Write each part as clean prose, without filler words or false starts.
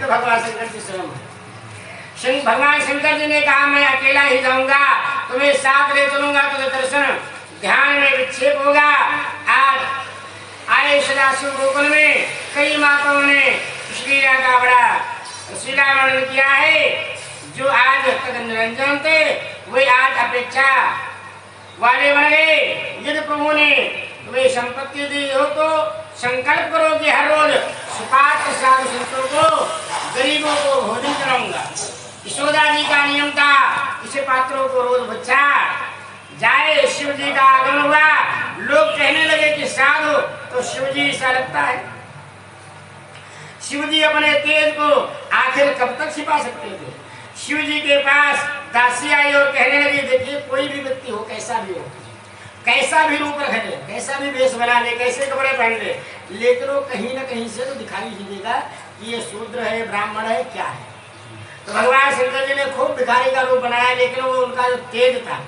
तो भगवान शंकर जी स्वयं भगवान शंकर जी ने कहा मैं अकेला ही जाऊंगा, तुम्हें साथ ले चलूंगा तो दर्शन ध्यान में विक्षेप होगा। आज आए सदाशिव गोकुल में कई माताओं ने श्रीला का बड़ा श्रीला वर्णन किया है। जो आज तक निरंजन थे वे आज अपेक्षा वाले बन गए। यदि प्रभु ने वे संपत्ति दी हो तो संकल्प करो कि हर रोज सुपात्र साधु संतों को गरीबों को भोजन कराऊंगा। यशोदा जी का नियम था इसे पात्रों को रोज बच्चा जाए। शिव जी का आगमन हुआ, लोग कहने लगे कि साधु तो शिव जी सा लगता है। शिव जी अपने तेज को आखिर कब तक छिपा सकते थे। शिव जी के पास दासी आई और कहने लगी देखिए कोई भी व्यक्ति हो कैसा भी हो, कैसा भी रूप रख ले, कैसा भी वेश बना ले, कैसे कपड़े पहन ले, लेकिन वो कहीं ना कहीं से तो दिखाई ही देगा कि ये शूद्र है, ब्राह्मण है, क्या है। तो भगवान शंकर जी ने खूब भिखारी का रूप बनाया, लेकिन वो उनका जो तेज था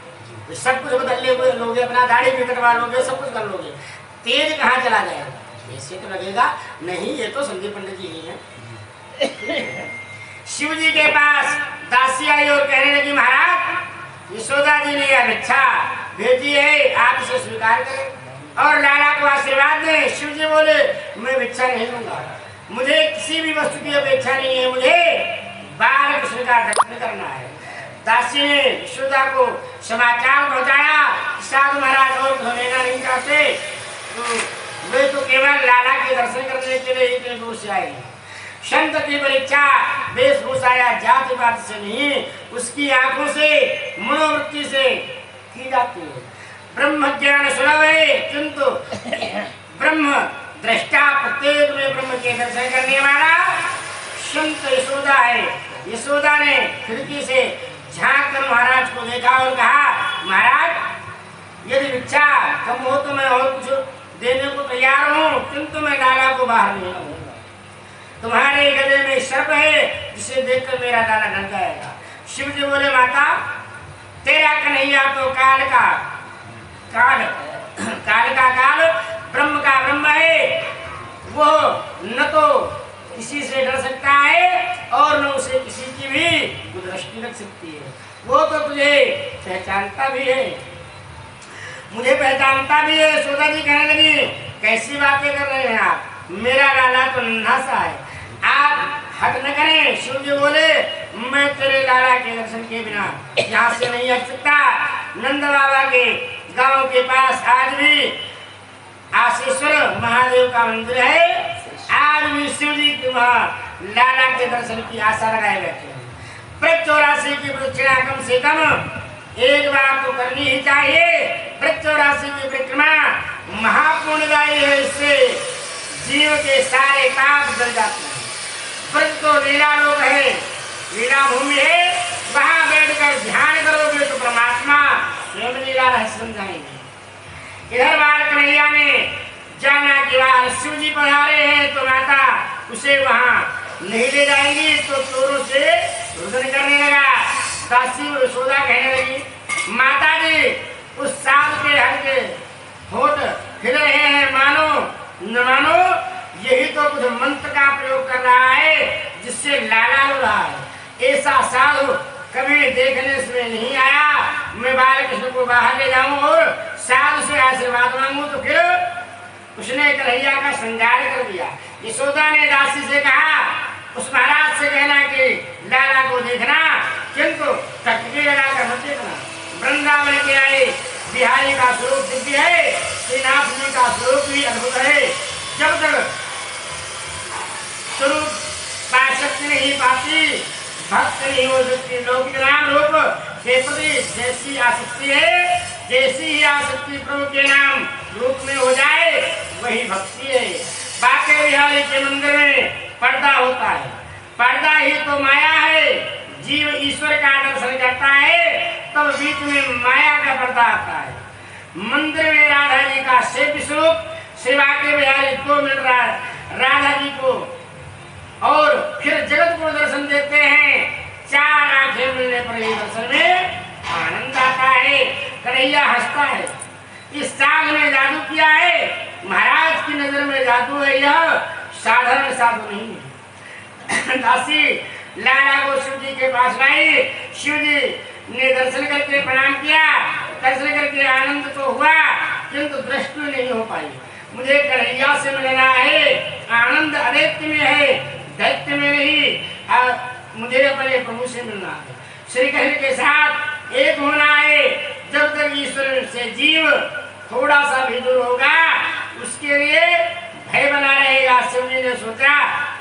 सब कुछ बदल लोगे, अपना दाढ़ी भी कटवा लोगे, सब कुछ कर लोगे, तेज कहाँ चला जाएगा। ऐसे तो लगेगा नहीं ये तो संदीप पंडित जी ही है। शिव जी के पास दासी आई और कहने लगी महाराज यशोदा जी ने यह भिक्षा भेजी है, आप इसे स्वीकार करें और लाला को आशीर्वाद दें। शिव जी बोले मैं भिक्षा नहीं लूंगा, मुझे किसी भी वस्तु की अपेक्षा नहीं है, मुझे बाल कृष्ण का दर्शन करना है। दासी ने यशोदा को समाचार पहुंचाया साधु महाराज और लेना नहीं चाहते, तो वे तो केवल लाला के दर्शन करने के लिए इतने दूर से आए। संत की परीक्षा वेशभूषा या जाति पात से नहीं, उसकी आंखों से मनोवृत्ति से की जाती है। ब्रह्म ज्ञान सुलभ है किंतु ब्रह्म दृष्टा प्रत्येक में ब्रह्म के दर्शन करने वाला संत यशोदा है। यशोदा ने खिड़की से झांक कर महाराज को देखा और कहा महाराज यदि भिक्षा कम हो तो मैं और कुछ देने को तैयार हूँ, किंतु मैं लाला को बाहर नहीं लाऊंगा। तुम्हारे गले में सर्प है जिसे देखकर मेरा लाला डर जाएगा। शिव जी बोले माता तेरा कन्हैया तो काल का काल ब्रह्म का ब्रह्म है, वो न तो किसी से डर सकता है और न उसे किसी की भी दृष्टि लग सकती है। वो तो तुझे पहचानता भी है, मुझे पहचानता भी है। यशोदा जी कहने लगी कैसी बातें कर रहे हैं आप, मेरा लाला तो नन्हा सा है, आप हट न करें। शिव जी बोले मैं तेरे लाला के दर्शन के बिना यहाँ से नहीं हट सकता। नंद बाबा के गांव के पास आज भी आशीश्वर महादेव का मंदिर है, आज भी शिव जी के वहाँ लाला के दर्शन की आशा लगाए बैठे हैं। वृक्ष 84 की प्रदक्षिणा कम से कम एक बार तो करनी ही चाहिए। वृक्ष 84 की परिक्रमा महापुण्यदायी है, इससे जीव के सारे पाप जल जाते हैं। वृक्ष तो लीला लोक है, लीला भूमि है, वहाँ बैठकर ध्यान करोगे तो परमात्मा स्वयं लीला रहस्य समझाएंगे। इधर बाल कन्हैया ने जाना कि वहाँ शिव जी पधारे हैं तो माता उसे वहाँ नहीं ले जाएंगी, तो चोरों से रुदन करने लगा। दासी यशोदा कहने लगी माता जी उस सांप के हल्के होठ हिल रहे हैं, मानो न मानो यही तो कुछ मंत्र का प्रयोग कर रहा है जिससे लाला हो रहा है। ऐसा साधु कभी देखने से नहीं आया। मैं बाल कृष्ण को बाहर ले जाऊं और साधु से आशीर्वाद मांगू तो फिर उसने कन्हैया का श्रृंगार कर दिया। यशोदा ने दासी से कहा उस महाराज से कहना कि लाला को देखना, किंतु टकरी लगाकर मत देखना। वृंदावन के आए बिहारी का स्वरूप दिव्य है, श्रीनाथ जी का स्वरूप भी अद्भुत है। जब तक स्वरूप शक्ति नहीं पाती भक्त नहीं हो सकती। लौकिक नाम रूप के प्रति जैसी आसक्ति है, जैसी ही आसक्ति प्रभु के नाम रूप में हो जाए वही भक्ति है। बाके बिहारी के मंदिर में पर्दा होता है, पर्दा ही तो माया है। जीव ईश्वर का दर्शन करता है तब बीच में माया का पर्दा आता है। मंदिर में राधा जी का सेव्य स्वरूप श्री बाके बिहारी को मिल रहा है राधा जी को, और फिर जगत को दर्शन देते हैं। चार आंखें मिलने पर ही दर्शन में आनंद आता है। कन्हैया हंसता है, इस साग ने जादू किया है। महाराज की नजर में जादू है, यह साधारण साधु नहीं है। दासी लाला को शिव जी के पास लाई। शिव जी ने दर्शन करके प्रणाम किया। दर्शन करके आनंद तो हुआ किंतु दृष्टि नहीं हो पाई। मुझे कन्हैया से मिलना है, आनंद अदैत्य में है, दैत्य में नहीं। मुझे अपने प्रभु से मिलना है, श्री कृष्ण के साथ एक होना है। जब तक ईश्वर से जीव थोड़ा सा भी दूर होगा उसके लिए भय बना रहेगा। शिव जी ने सोचा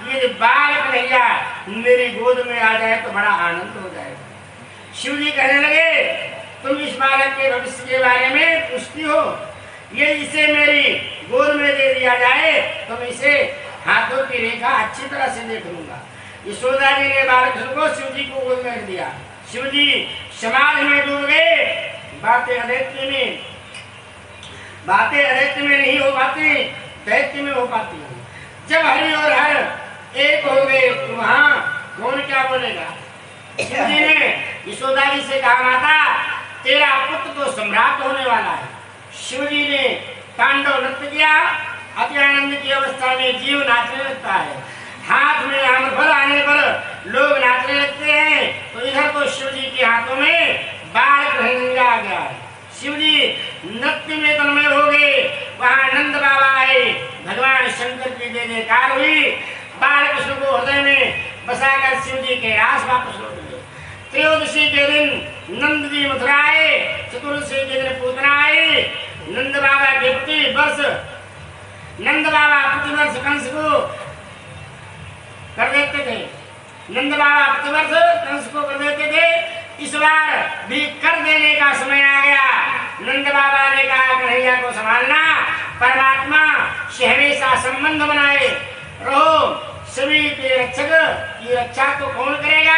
ये बाल कन्हैया मेरी गोद में आ जाए तो बड़ा आनंद हो जाएगा। शिव जी कहने लगे तुम इस बालक के भविष्य के बारे में पूछती हो, ये इसे मेरी गोद में दे दिया जाए तो मैं इसे हाथों की रेखा अच्छी तरह से देख लूंगा। यशोदा जी ने बालक को शिव जी को गोद में रख दिया। शिव जी समाधि में डूब गए। बातें अदैत्य में नहीं हो पाती, दैत्य में हो पाती है। जब हरि और हर एक हो गए तो वहां कौन क्या बोलेगा। शिव जी ने यशोदा जी से कहा माता तेरा पुत्र तो सम्राट होने वाला है। शिव जी ने तांडव नृत्य किया। अति आनंद की अवस्था में जीव नाचने लगता है। हाथ में आम्रफल आने पर लोग नाचने लगते हैं तो इधर तो शिव जी के हाथों में बाल कृष्ण आ गया। शिव जी नृत्य में तन्मय हो गए। वहां नंद बाबा आए, भगवान शंकर की जय जयकार हुई। बाल कृष्ण को हृदय में बसाकर शिव जी के रास वापस लौट गए। त्रयोदशी के दिन नंद जी मथुरा आए, चतुर्दशी के दिन पूतना आए। नंद बाबा के प्रतिवर्ष कंस को कर देते थे। नंद बाबा प्रतिवर्ष कंस को कर देते थे। इस बार भी कर देने का समय आ गया। नंद बाबा ने कहा कन्हैया को संभालना, परमात्मा से हमेशा संबंध बनाए रहो। सभी के रक्षक की रक्षा तो कौन करेगा,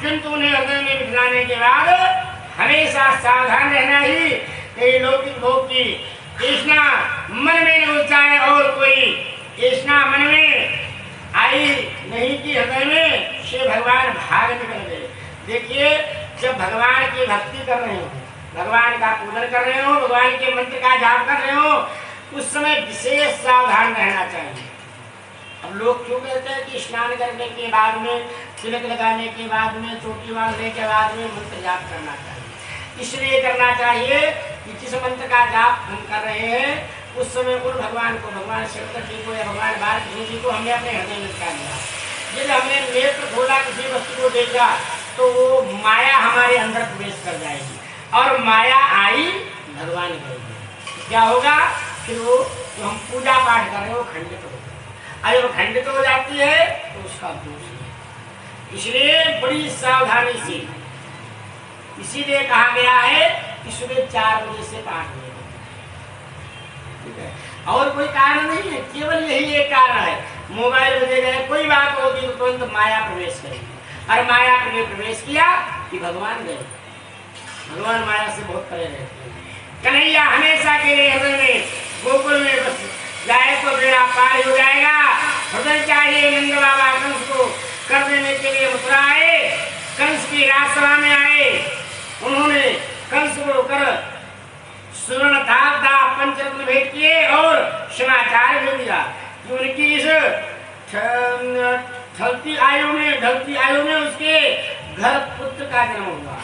किंतु उन्हें हृदय में बिठाने के बाद हमेशा सावधान रहना ही। कई लौकिक भोग की तृष्णा मन में न जाए और कोई तृष्णा मन में आई नहीं कि हृदय में से भगवान भाग निकल गए। देखिए जब भगवान की भक्ति कर रहे हो, भगवान का पूजन कर रहे हो, भगवान के मंत्र का जाप कर रहे हो, उस समय विशेष सावधान रहना चाहिए। अब लोग क्यों कहते हैं कि स्नान करने के बाद में, तिलक लगाने के बाद में, चोटी बांधने के बाद में मंत्र जाप करना चाहिए। इसलिए करना चाहिए कि जिस मंत्र का जाप हम कर रहे हैं उस समय उन भगवान को, भगवान शंकर जी को या भगवान बालकृष्ण जी को हमने अपने हृदय में बिठा लिया। यदि हमने नेत्र खोला किसी वस्तु को देखा तो वो माया हमारे अंदर प्रवेश कर जाएगी और माया आई भगवान करेगी। क्या होगा फिर वो जो हम पूजा पाठ कर रहे हैं वो खंडित होगा। अगर वो खंडित हो जाती है तो उसका दोष है। इसलिए बड़ी सावधानी से इसीलिए कहा गया है कि सुबह 4 बजे से 5 बजे, ठीक है। और कोई कारण नहीं है, केवल यही एक कारण है। मोबाइल बजे गए, कोई बात होगी तो तुरंत माया प्रवेश करेगी और माया ने प्रवेश किया कि भगवान गए। भगवान माया से बहुत परे रहते हैं। कन्हैया हमेशा के लिए हृदय में गोकुल में बस जाए तो बेड़ा पार हो जाएगा। हृदय चाहिए। नंद बाबा कंस को कर देने के लिए मथुरा आए, कंस की राजसभा में आए। उन्होंने कंस को कर सुवर्ण था पंचरत्न भेंट किए और समाचार भी दिया कि उनकी इस ढलती आयु में उसके घर पुत्र का जन्म हुआ।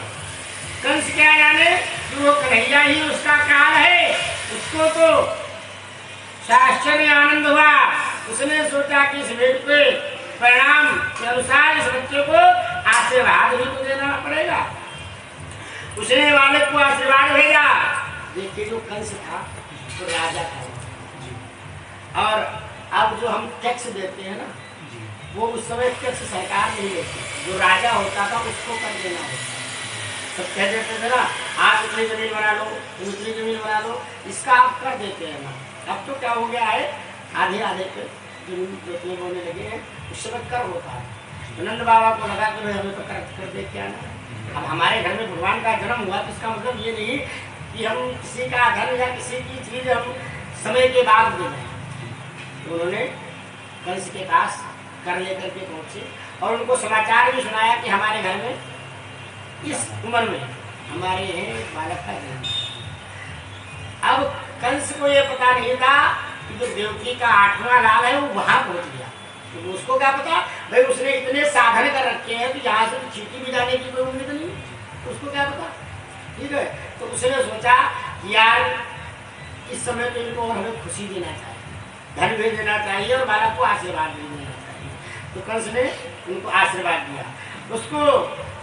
कंस क्या जाने कि वो कन्हैया ही उसका काल है। उसको तो आश्चर्य आनंद हुआ। उसने सोचा कि इस भेंट पे परिणाम के अनुसार इस बच्चे को आशीर्वाद भी तो देना पड़ेगा। उसने बालक को आशीर्वाद भेजा। देखिए जो कंस था तो राजा था और अब जो हम टैक्स देते हैं ना वो उस समय टैक्स सरकार नहीं देती, जो राजा होता था उसको कर देना होता। सब कह देते थे ना आप इतनी जमीन बना लो, उतनी जमीन बना लो, इसका आप कर देते हैं ना। अब तो क्या हो गया है, आधे आधे पे जमीन बेचने बोलने लगे हैं, उस समय कर होता है। तो नंद बाबा को लगा कि हमें तो कर दे क्या ना। अब हमारे घर में भगवान का जन्म हुआ तो इसका मतलब ये नहीं कि हम किसी का धन या किसी की चीज हम समय के बाद दे दें। तो उन्होंने कंस के पास कर लेकर के पहुंचे और उनको समाचार भी सुनाया कि हमारे घर में इस उम्र में हमारे हैं बालक का जन्म। अब कंस को ये पता नहीं था कि जो देवकी का 8वां लाल है वो वहां पहुंच गया। तो उसको क्या पता भाई, उसने इतने हैं तो यहाँ से चीटी भी जाने की कोई उम्मीद नहीं, उसको क्या पता। ठीक है, तो उसने सोचा कि यार इस समय तो इनको और हमें खुशी देना चाहिए, धन भी देना चाहिए और बालक को आशीर्वाद भी देना चाहिए। तो कंस ने उनको आशीर्वाद दिया,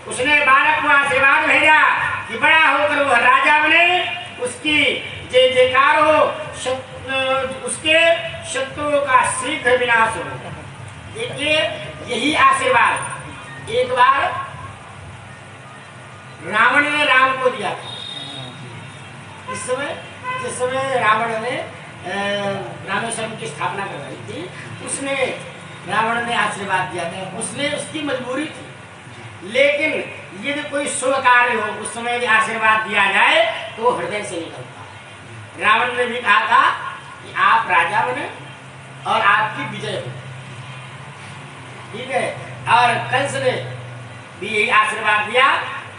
उसने बालक को आशीर्वाद भेजा कि बड़ा होकर वह राजा बने, उसकी जय जयकार हो, उसके शत्रुओं का शीघ्र विनाश हो। देखिए यही आशीर्वाद एक बार रावण ने राम को दिया था। जिस समय रावण ने रामेश्वरम की स्थापना करवाई थी, उसने रावण ने आशीर्वाद दिया था। उसने उसकी मजबूरी थी, लेकिन यदि कोई शुभ कार्य हो उस समय यदि आशीर्वाद दिया जाए तो हृदय से निकलता। रावण ने भी कहा था कि आप राजा बने और आपकी विजय हो। ठीक है, और कंस ने भी यही आशीर्वाद दिया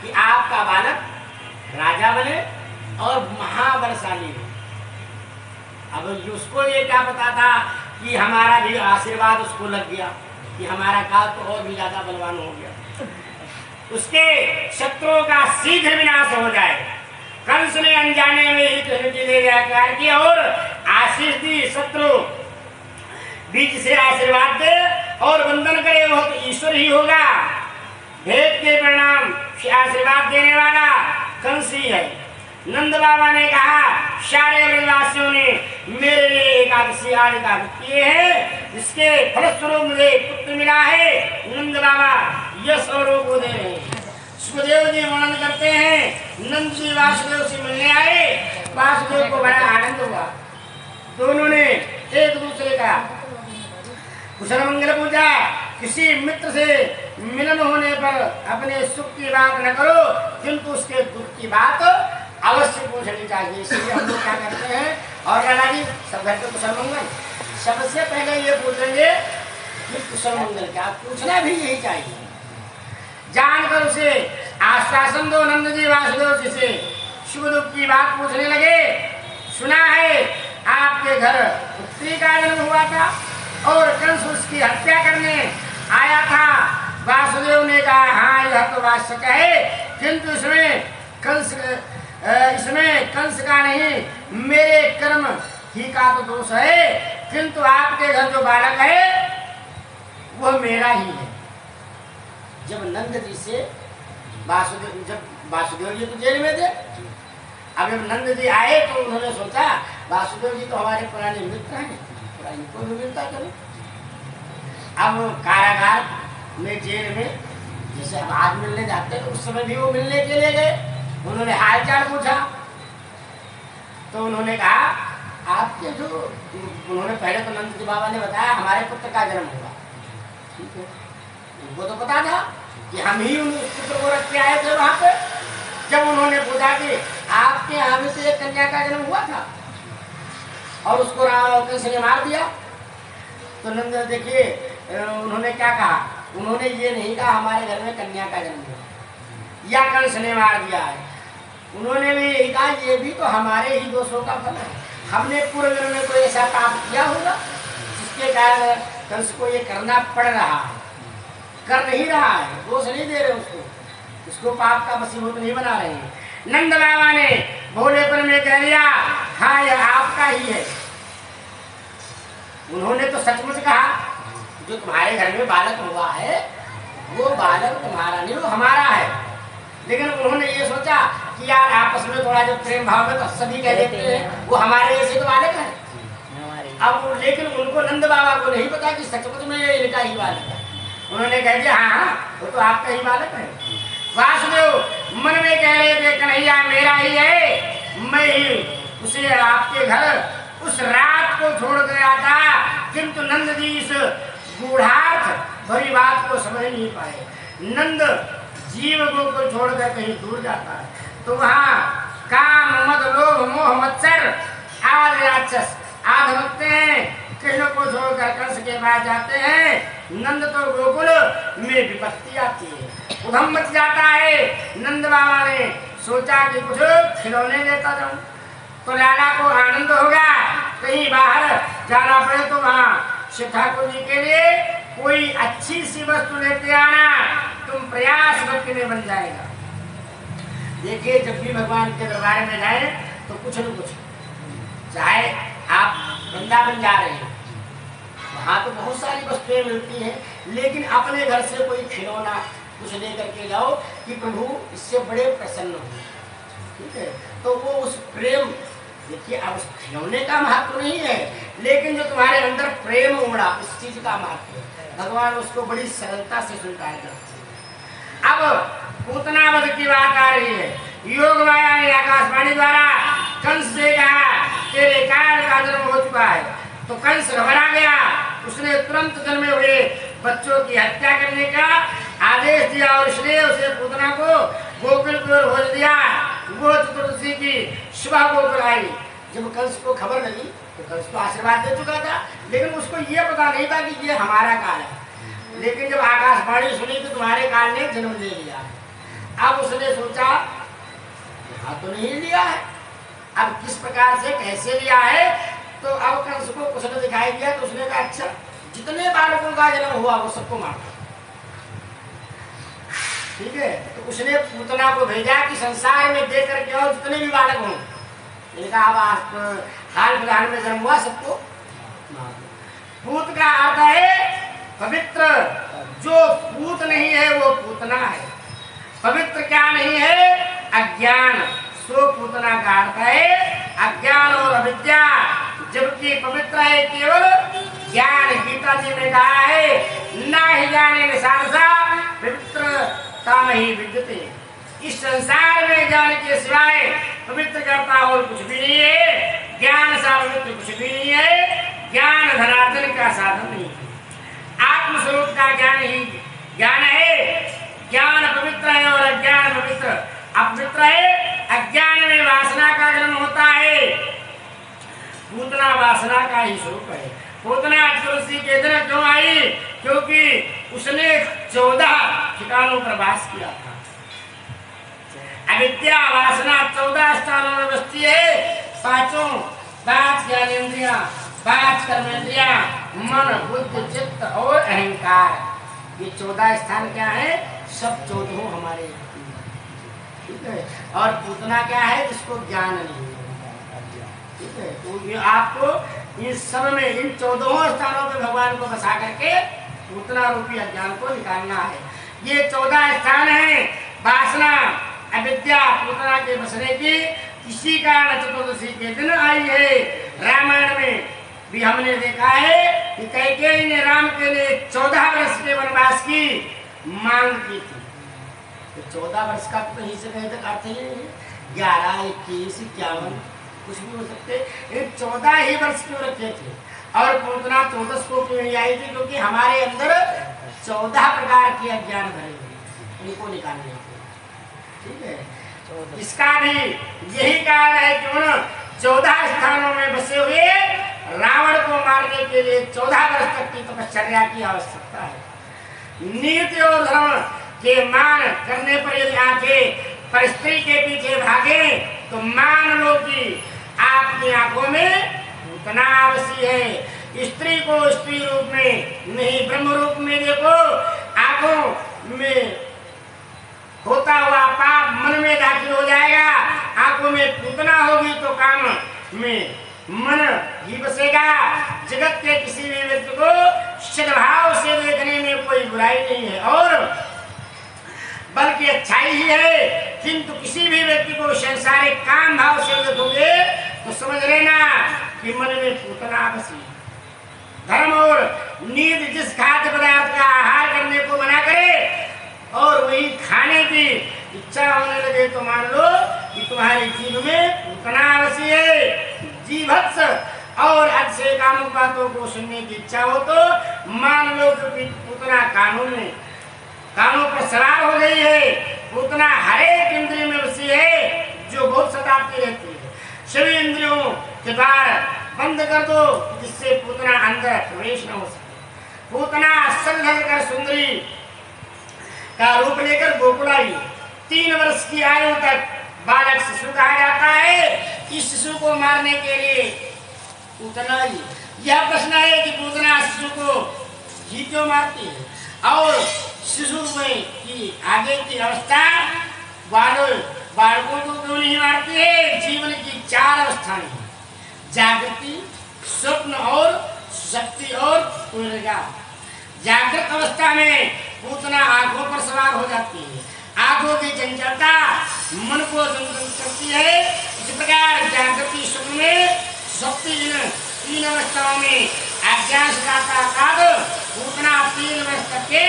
कि आपका बालक राजा बने और महाबलशाली हो। अब उसको ये क्या पता था कि हमारा भी आशीर्वाद उसको लग गया कि हमारा काल तो और भी ज्यादा बलवान हो गया, उसके शत्रुओं का शीघ्र विनाश हो जाए। कंस ने अनजाने में ही तैयार किया और आशीष दी, शत्रु बीच से आशीर्वाद दे और वंदन करे वह तो ईश्वर ही होगा। भेद के परिणाम से आशीर्वाद देने वाला कंस ही है। नंद बाबा ने कहा सारे ब्रजवासियों ने मेरे लिए एकादशी आदि का किए हैं, जिसके फलस्वरूप मुझे पुत्र मिला है। नंद बाबा यश और रोग को दे रहे हैं। सुखदेव जी वर्णन करते हैं, नंद जी वासुदेव से मिलने आए, वासुदेव को बड़ा आनंद हुआ। दोनों ने एक दूसरे का कुशल मंगल पूछा। किसी मित्र से मिलन होने पर अपने सुख की बात न करो, किंतु उसके दुख की बात अवश्य पूछनी चाहिए। इसलिए हम लोग क्या करते हैं, और लाला जी सब घर पे कुशल मंगल, सबसे पहले ये पूछेंगे कि कुशल मंगल क्या, पूछना भी यही चाहिए। जानकर उसे आश्वासन दो। नंद जी वासुदेव जी से सुख दुख की बात पूछने लगे। सुना है आपके घर पुत्री का जन्म हुआ था और कंस उसकी हत्या करने आया था। वासुदेव ने कहा हाँ यह तो बात सच है, किंतु इसमें कंस का नहीं मेरे कर्म ही का तो दोष है, किंतु आपके घर जो बालक है वह मेरा ही है। जब नंद जी से वासुदेव जी तो जेल में थे, अब जब नंद जी आए तो उन्होंने सोचा वासुदेव जी तो हमारे पुराने मित्र हैं, इनको भी मिलता करो। अब कारागार में जेल में जैसे अब आज मिलने जाते हैं, उस समय भी वो मिलने के लिए गए। उन्होंने हालचाल पूछा तो उन्होंने कहा आपके जो, उन्होंने पहले तो नंद जी बाबा ने बताया हमारे पुत्र का जन्म हुआ। ठीक है, उनको तो पता था कि हम ही उन पुत्र को रख के आए थे वहां पे। जब उन्होंने पूछा कि आपके यहाँ में से एक कन्या का जन्म हुआ था और उसको कंस ने मार दिया, तो नंद देखिए उन्होंने क्या कहा, उन्होंने ये नहीं कहा हमारे घर में कन्या का जन्म हुआ या कंस ने मार दिया है। उन्होंने भी यही कहा ये भी तो हमारे ही दोषों का फल है, हमने पूर्व में कोई ऐसा पाप किया होगा जिसके कारण कंस को ये करना पड़ रहा है। कर नहीं रहा है, दोष नहीं दे रहे उसको पाप का वशीभूत नहीं बना रहे हैं। नंद बाबा ने भोलेपन में कह दिया हाँ यह आपका ही है। उन्होंने तो सचमुच कहा जो तुम्हारे घर में बालक हुआ है वो बालक तुम्हारा नहीं, वो हमारा है। लेकिन उन्होंने ये सोचा कि यार आपस में थोड़ा जो प्रेम भाव में तो सभी कह देते हैं वो हमारे ऐसे तो बालक है। अब लेकिन उनको नंद बाबा को नहीं पता कि सचमुच में इनका ही बालक है। उन्होंने कह दिया हाँ वो तो आपका ही बालक है। वासुदेव मन में कह रहे थे कन्हैया मेरा ही है, मैं ही उसे आपके घर उस रात को छोड़ गया था, किंतु नंद जी इस गूढ़ार्थ भरी बात को समझ नहीं पाए। नंद जीव को छोड़कर कहीं दूर जाता है तो वहाँ काम मद लोभ मोह मत्सर आदि राक्षस आ धमकते हैं। कृष्ण को छोड़कर कंस के पास जाते हैं। नंद तो गोकुल में विपत्ति आती है, उधम मच जाता है। नंद बाबा ने सोचा कि कुछ खिलौने लेता जाऊं तो लाला को आनंद होगा, कहीं बाहर जाना पड़े तो वहाँ शिव ठाकुर जी के लिए कोई अच्छी सी वस्तु लेते आना। तो प्रयास भक्ति में बन जाएगा। देखिए जब भी भगवान के दरबार में जाए तो कुछ न कुछ, चाहे आप वृंदावन जा रहे हैं, वहाँ तो बहुत सारी वस्तुएं मिलती हैं, लेकिन अपने घर से कोई खिलौना कुछ लेकर के जाओ कि प्रभु इससे बड़े प्रसन्न हो, ठीक है, तो वो उस प्रेम, देखिए अब उस खिलौने का महत्व नहीं है, लेकिन जो तुम्हारे अंदर प्रेम उमड़ा उस चीज का महत्व है। भगवान उसको बड़ी सरलता से स्वीकार करते हैं। अब पूतना वध की बात आ रही है। योग माया ने आकाशवाणी द्वारा कंस से कहा तेरे काल का जन्म हो चुका है, तो कंस घबरा गया। उसने तुरंत जन्मे हुए बच्चों की हत्या करने का आदेश दिया और इसलिए उसे पूतना को गोकुल की ओर भेज दिया। वो चतुर्दशी की सुबह गोकुल आई। जब कंस को खबर लगी तो कंस को आशीर्वाद दे चुका था, लेकिन उसको ये पता नहीं था कि ये हमारा काल है। लेकिन जब आकाशवाणी सुनी तो तुम्हारे काल ने जन्म ले लिया। अब उसने सोचा यहाँ तो नहीं लिया है, अब किस प्रकार से कैसे लिया है। तो अब कंस को कुछ ने दिखाई दिया तो उसने कहा अच्छा जितने बालकों का जन्म हुआ वो सबको मार दो, ठीक है। तो उसने पूतना को भेजा कि संसार में दे करके आओ जितने भी बालक हों, इनका अब हाल फिलहाल में जन्म हुआ सबको मार दो। पूत का अर्थ है पवित्र, जो पूत नहीं है वो पूतना है। पवित्र क्या नहीं है? अज्ञान, सो पूतना का अर्थ है अज्ञान और अविद्या, जबकि पवित्र है केवल ज्ञान। गीता जी ने कहा है ना ही ज्ञाने निशानसा पवित्रता ही विद्यते। इस संसार में ज्ञान के सिवाय पवित्र करता और कुछ भी नहीं है। ज्ञान सा पवित्र कुछ भी नहीं है। ज्ञान धनार्जन का साधन नहीं है। आत्मस्वरूप का ज्ञान ही ज्ञान है। ज्ञान पवित्र है और अज्ञान पवित्र अपवित्र है। अज्ञान में वासना का जन्म होता है। पूतना वासना का ही स्वरूप है। पूतना तुलसी के दिन क्यों आई? क्योंकि उसने 14 ठिकानों पर वास किया था। अविद्या वासना 14 स्थानों में बसती है। पांच ज्ञानेंद्रियां, 5 कर्मेंद्रियां, मन, बुद्धि, चित्त और अहंकार। ये 14 स्थान क्या है? सब 14 हमारे, ठीक है। और पूतना क्या है? जिसको ज्ञान नहीं, ठीक है। तो ये आपको इस सब में इन 14 स्थानों पे भगवान को बसा करके पूतना रूपी अज्ञान को निकालना है। ये 14 स्थान है वासना अविद्या पूतना के बसने की। इसी कारण चतुर्दशी के दिन आई है। रामायण में भी हमने देखा है कि कैकेयी ने राम के लिए 14 वर्ष के वनवास की मांग की थी। तो 14 वर्ष का तो कहीं से कहीं तक अर्थ ही नहीं है। 11, 21, 51 कुछ भी हो सकते। 14 ही वर्ष क्यों रखे थे? और पूतना 14 को क्यों नहीं आई थी? क्योंकि हमारे अंदर 14 प्रकार के अज्ञान भरे हुए, उनको निकालने थे, ठीक है। इसका भी यही कारण है कि उन 14 स्थानों में बसे हुए रावण को मारने के लिए 14 वर्ष तक की तपश्चर्या की आवश्यकता है। नीति और धर्म के मान करने पर यदि आंखें पर स्त्री के पीछे भागे तो मान लो कि आपकी आंखों में पूतना अवश्य है। स्त्री को स्त्री रूप में नहीं ब्रह्म रूप में देखो। आंखों में होता हुआ पाप मन में दाखिल हो जाएगा। आंखों में पूतना होगी तो काम में मन ही बसेगा। जगत के किसी भी व्यक्ति को सद्भाव से देखने में कोई बुराई नहीं है और बल्कि अच्छाई ही है। किंतु किसी भी व्यक्ति को संसारिक काम भाव से देखोगे तो समझ लेना कि मन में पूतना बसी। धर्म और नीति जिस खाद्य पदार्थ का आहार करने को मना करे और वही खाने की इच्छा होने लगे तो मान लो कि तुम्हारे जीव में पूतना अवश्य है। जीवत्स और अच्छे कामुक बातों को सुनने की इच्छा हो तो मान लो कि पूतना कानों पर सवार हो गई है। पूतना हर एक इंद्रिय में बसी है जो बहुत सताती रहती है। सभी इंद्रियों के द्वार बंद कर दो जिससे पूतना अंदर प्रवेश न हो सके। पूतना सलकर सुंदरी का रूप लेकर गोकुल आई। 3 वर्ष की आयु तक बालक शिशु कहा जाता है। इस शिशु को मारने के लिए पूतना आई। यह प्रश्न है कि पूतना शिशु को ही क्यों मारती है और शिशु में की आगे की अवस्था बालकों को क्यों नहीं मारती है? जीवन की 4 अवस्थाएं, जागृति, स्वप्न और सुषुप्ति और पूर्णिमा। जागृत अवस्था में पूतना आंखों पर सवार हो जाती है, आंखों की चंचलता मन को संतुलित करती है। इस प्रकार जागृति, स्वप्न में, सुषुप्ति, इन 3 अवस्थाओं में अज्ञान पूतना 3 वर्ष तक के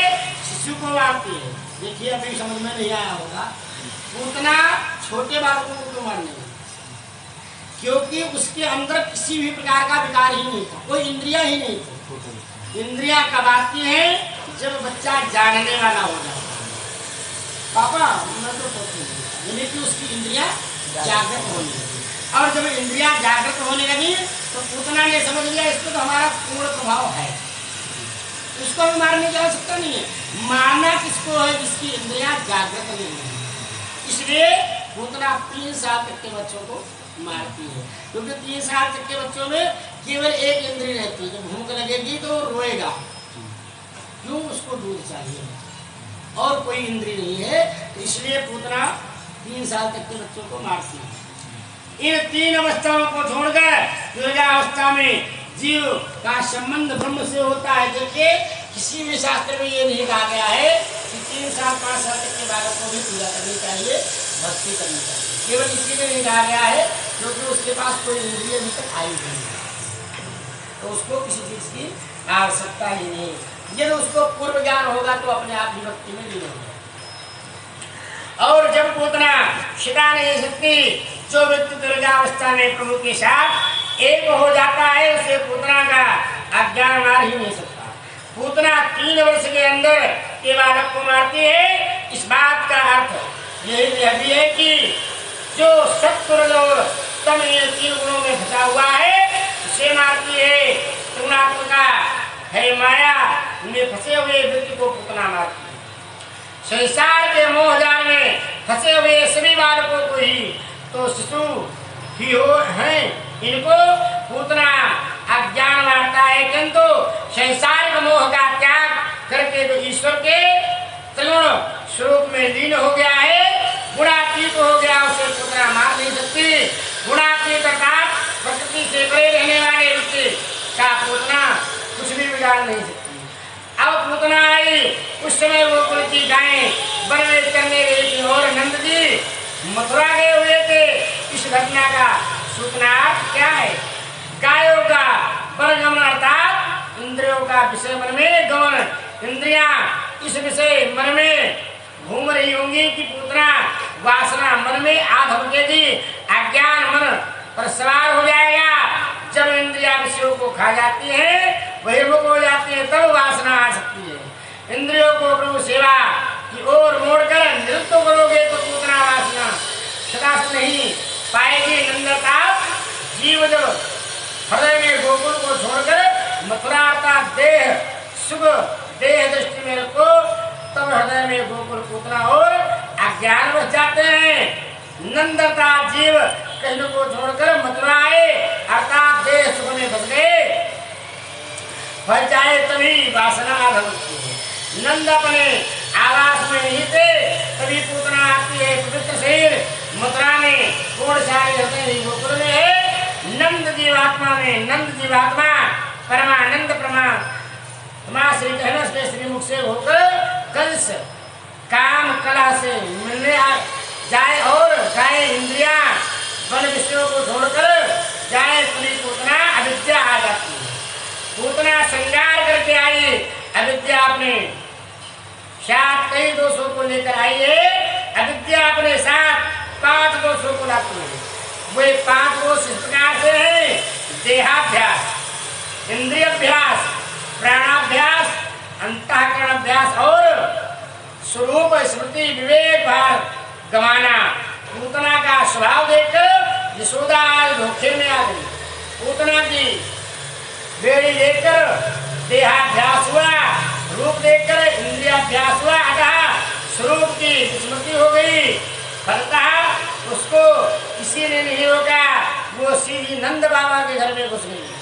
शिशु को मारती है। देखिए अभी समझ में नहीं आया होगा, पूतना छोटे बालकों को क्यों मारने लगी? क्योंकि उसके अंदर किसी भी प्रकार का विकार ही नहीं था, कोई इंद्रिया ही नहीं थी। इंद्रिया कब आती है? जब बच्चा जानने वाला हो जाता है। पापा मैं तो यानी कि उसकी इंद्रिया जागृत होने लगी, और जब इंद्रिया जागृत होने लगी तो पूतना ने समझ लिया इसको तो हमारा पूर्ण प्रभाव है, इसको भी मारने की आवश्यकता नहीं है। मारना किसको है? जिसकी इंद्रिया जागृत नहीं है। इसलिए पूतना 3 साल तक के बच्चों को मारती है, क्योंकि 3 साल तक के बच्चों में केवल एक इंद्रिय रहती है। जब भूख लगेगी तो रोएगा, क्यों? उसको दूध चाहिए और कोई इंद्रिय नहीं है, तो इसलिए पूतना 3 साल तक के बच्चों को मारती है। इन 3 अवस्थाओं को छोड़कर तुरीयावस्था में जीव का संबंध ब्रह्म से होता है। देखिए किसी भी शास्त्र में ये नहीं कहा गया है कि 3 साल 5 साल तक के बालक को भी पूजा करनी चाहिए, भक्ति करनी चाहिए। केवल इसीलिए नहीं कहा गया है क्योंकि उसके पास कोई इंद्रिय अभी तक आई नहीं है, तो उसको किसी चीज की आवश्यकता ही नहीं। यदि उसको पूर्व ज्ञान होगा तो अपने आप ही भक्ति में लीन होगा। और जब पूतना शिका नहीं सकती, जो व्यक्ति दुर्गावस्था में प्रभु के साथ एक हो जाता है, उसे पूतना का अज्ञान मार ही नहीं सकता। पूतना 3 वर्ष के अंदर के बालक को मारती है। इस बात का अर्थ यही भी है कि जो सत्वर और तम इन 3 गुणों में फंसा हुआ है उसे मारती है। त्रिगुणात्मिका है माया में फंसे हुए व्यक्ति को पूतना मारती है। संसार के मोह जाल में फंसे हुए सभी बालकों को ही तो शिशु ही हो हैं, इनको पूतना अज्ञान मारता है। किंतु संसार के मोह का त्याग करके जो ईश्वर के त्रिगुण स्वरूप में लीन हो गया है, गुणातीत हो गया, उसे पूतना मार नहीं सकती। गुणातीत अर्थात प्रकृति से परे रहने वाले व्यक्ति का पूतना कुछ भी बिगाड़ नहीं सकती। अब पूतना आई, उस समय वो कुल की गायें बनवेश करने गई थी और नंद जी मथुरा गए हुए थे। इस घटना का सूचनार्थ क्या है? गायों का परगमन अर्थात इंद्रियों का विषय मन में गमन। इंद्रियां इस विषय मन में घूम रही होंगी कि पूतना वासना मन में आधमकेगी, अज्ञान मन पर सवार हो जाएगा। जब इंद्रिया विषयों को खा जाती है, बहिर्मुख हो जाती है, तब वासना आ सकती है। इंद्रियों को प्रभु सेवा की ओर मोड़कर निरुद्ध करोगे तो पूतना वासना सदा नहीं पाएगी। नंदता जीव जब हृदय में गोकुल को छोड़कर मथुरा अर्थात देह सुख देह दृष्टि में रखो, तब हृदय में गोकुल पूतना और अज्ञान बच जाते हैं। नंदता जीव कहीं को छोड़कर मथुरा आए अर्थात देह सुख में बच गए, फल चाहे तभी वासना आधमती है। नंद अपने आवास में नहीं थे, तभी पूतना आती है पवित्र शरीर मथुरा में, पूर्णशाली हृदय ही गोकुल में है। नंद जीवात्मा में, नंद जीवात्मा परमानंद परमात्मा श्री कहना के श्रीमुख से होकर कंस काम कला से मिलने जाए और गाय इंद्रिया वन विषयों को छोड़कर जाए, तभी पूतना अविद्या आ जाती है। पूतना श्रृंगार करके आई, अविद्या अपने साथ कई दोषों को लेकर आई है। अविद्या अपने साथ 5 दोषों को लाती है। वे 5 दोष इस प्रकार से है: देहाभ्यास, इंद्रियाभ्यास, प्राणाभ्यास, अंतःकरण अभ्यास और स्वरूप स्मृति विवेक भार गंवाना। पूतना का स्वभाव देखकर यशोदा धोखे में आ गई। पूतना की बेड़ी लेकर देहाभ्यास हुआ, रूप देखकर इंद्रियाभ्यास हुआ, अतः स्वरूप की स्मृति हो गई। फलतः उसको किसी ने नहीं रोका, वो सीधी नंद बाबा के घर में घुस गई।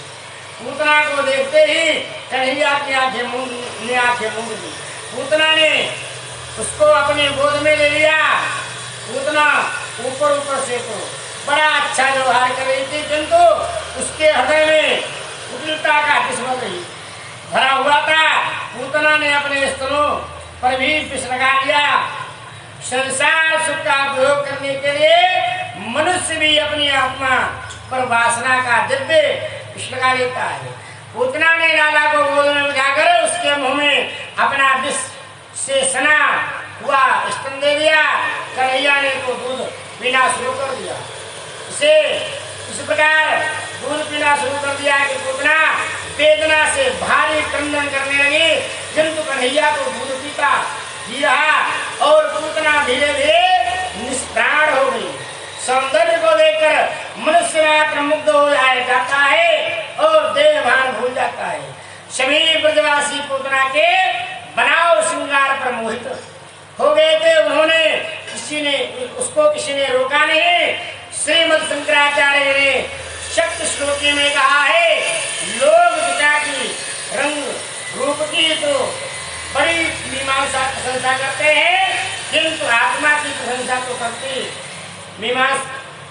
पूतना को देखते ही कन्हैया की आंखें मूंद दी। पूतना ने अपने गोद में ले लिया। पूतना ऊपर से तो बड़ा अच्छा व्यवहार कर रही थी, किंतु उसके हृदय में कुटिलता का किस्मत भरा हुआ था। पूतना ने अपने स्तनों पर भी विष लगा लिया। संसार सुख का उपयोग करने के लिए मनुष्य भी अपनी आत्मा पर वासना का दिव्य विष लगा लेता है। पूतना ने राधा को गोद में बिठाकर उसके मुंह में अपना विष से सना हुआ स्तन दे दिया। कन्हैया ने तो दूध पीना शुरू कर दिया। इसे इस प्रकार दूध पीना शुरू कर दिया कि पूतना वेदना से भारी क्रंदन करने लगी, किंतु कन्हैया तो दूध पीता जी रहा और पूतना धीरे धीरे निष्प्राण हो गई। सौंदर्य को देखकर मनुष्य मात्र मुग्ध हो जाता है और देह भान भूल जाता है। सभी ब्रजवासी पूतना के बनाव श्रृंगार पर मोहित हो गए थे। उन्होंने किसी ने रोका नहीं। श्रीमद शंकराचार्य ने शक्ति श्लोकी में कहा है, लोग पिता की रंग रूप की तो बड़ी मीमांसा प्रशंसा करते हैं, किंतु आत्मा की प्रशंसा तो